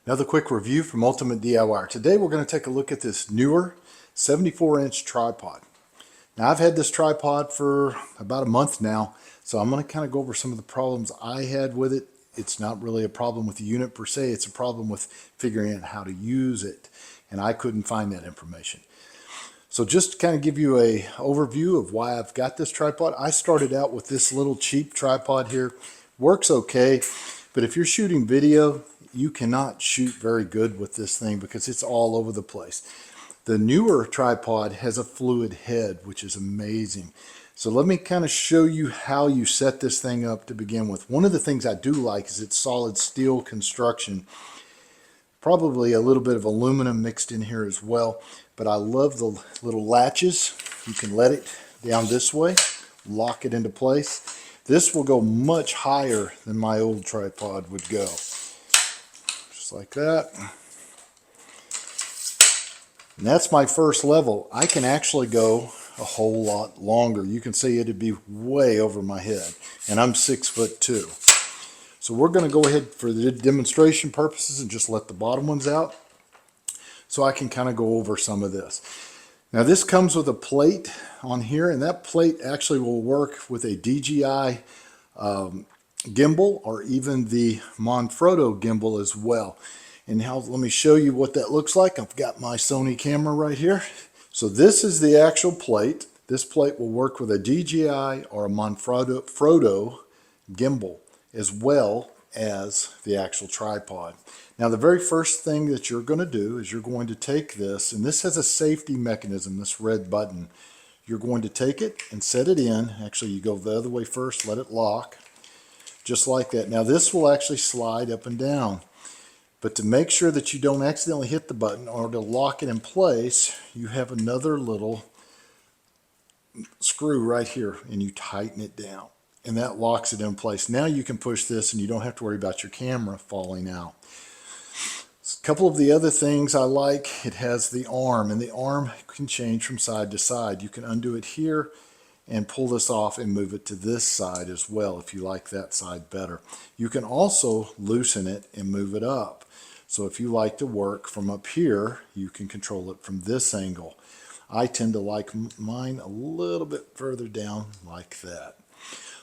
Another quick review from Ultimate DIYer. Today we're going to take a look at this Neewer 74-inch tripod. Now I've had this tripod for about a month now, so I'm going to kind of go over some of the problems I had with it. It's not really a problem with the unit per se, it's a problem with figuring out how to use it, and I couldn't find that information. So just to kind of give you an overview of why I've got this tripod, I started out with this little cheap tripod here. Works okay, but if you're shooting video, you cannot shoot very good with this thing because it's all over the place. The Neewer tripod has a fluid head, which is amazing. So let me kind of show you how you set this thing up to begin with. One of the things I do like is its solid steel construction. Probably a little bit of aluminum mixed in here as well, but I love the little latches. You can let it down this way, lock it into place. This will go much higher than my old tripod would go. Just like that. And that's my first level. I can actually go a whole lot longer. You can see it'd be way over my head, and I'm 6'2". So we're going to go ahead for the demonstration purposes and just let the bottom ones out so I can kind of go over some of this. Now this comes with a plate on here, and that plate actually will work with a DJI gimbal or even the Manfrotto gimbal as well. And now let me show you what that looks like. I've got my Sony camera right here. So this is the actual plate. This plate will work with a DJI or a Manfrotto gimbal as well as the actual tripod. Now the very first thing that you're going to do is you're going to take this, and this has a safety mechanism, this red button. You're going to take it and set it in. Actually, you go the other way first, let it lock, just like that. Now this will actually slide up and down. But to make sure that you don't accidentally hit the button or to lock it in place, you have another little screw right here, and you tighten it down. And that locks it in place. Now you can push this and you don't have to worry about your camera falling out. A couple of the other things I like, it has the arm, and the arm can change from side to side. You can undo it here and pull this off and move it to this side as well if you like that side better. You can also loosen it and move it up. So if you like to work from up here, you can control it from this angle. I tend to like mine a little bit further down like that.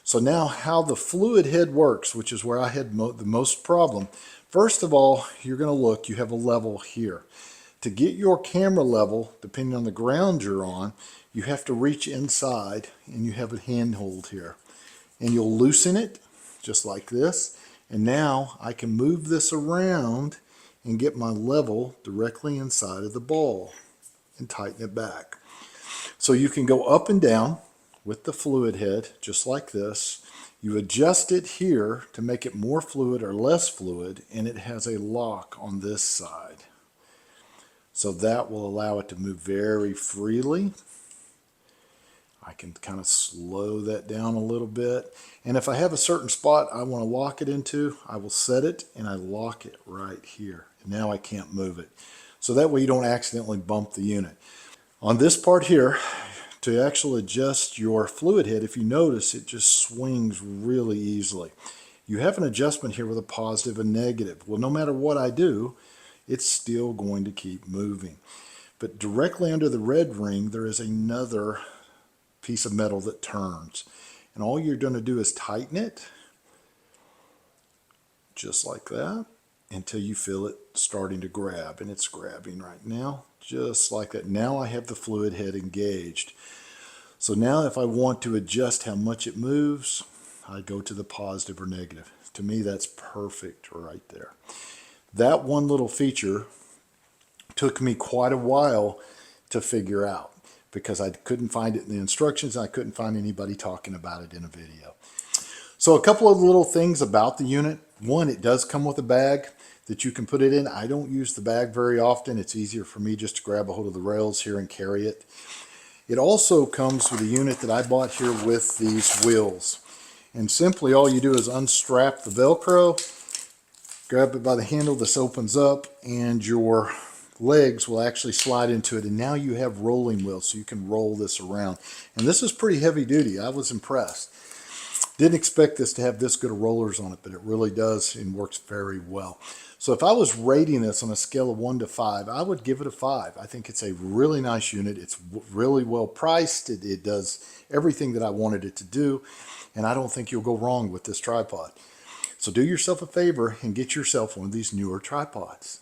So now how the fluid head works, which is where I had the most problem. First of all, you're going to look, you have a level here. To get your camera level, depending on the ground you're on, you have to reach inside and you have a handhold here. And you'll loosen it just like this. And now I can move this around and get my level directly inside of the ball and tighten it back. So you can go up and down with the fluid head just like this. You adjust it here to make it more fluid or less fluid, and it has a lock on this side. So that will allow it to move very freely. I can kind of slow that down a little bit. And if I have a certain spot I want to lock it into, I will set it and I lock it right here. And now I can't move it. So that way you don't accidentally bump the unit. On this part here, to actually adjust your fluid head, if you notice, it just swings really easily. You have an adjustment here with a positive and negative. Well, no matter what I do, it's still going to keep moving. But directly under the red ring, there is another piece of metal that turns. And all you're going to do is tighten it, just like that, until you feel it starting to grab. And it's grabbing right now, just like that. Now I have the fluid head engaged. So now if I want to adjust how much it moves, I go to the positive or negative. To me, that's perfect right there. That one little feature took me quite a while to figure out because I couldn't find it in the instructions. I couldn't find anybody talking about it in a video. So a couple of little things about the unit. One, it does come with a bag that you can put it in. I don't use the bag very often. It's easier for me just to grab a hold of the rails here and carry it. It also comes with a unit that I bought here with these wheels. And simply all you do is unstrap the Velcro, grab it by the handle, this opens up, and your legs will actually slide into it. And now you have rolling wheels, so you can roll this around. And this is pretty heavy duty. I was impressed. Didn't expect this to have this good of rollers on it, but it really does and works very well. So if I was rating this on a scale of 1 to 5, I would give it a 5. I think it's a really nice unit. It's really well priced. It does everything that I wanted it to do, and I don't think you'll go wrong with this tripod. So do yourself a favor and get yourself one of these newer tripods.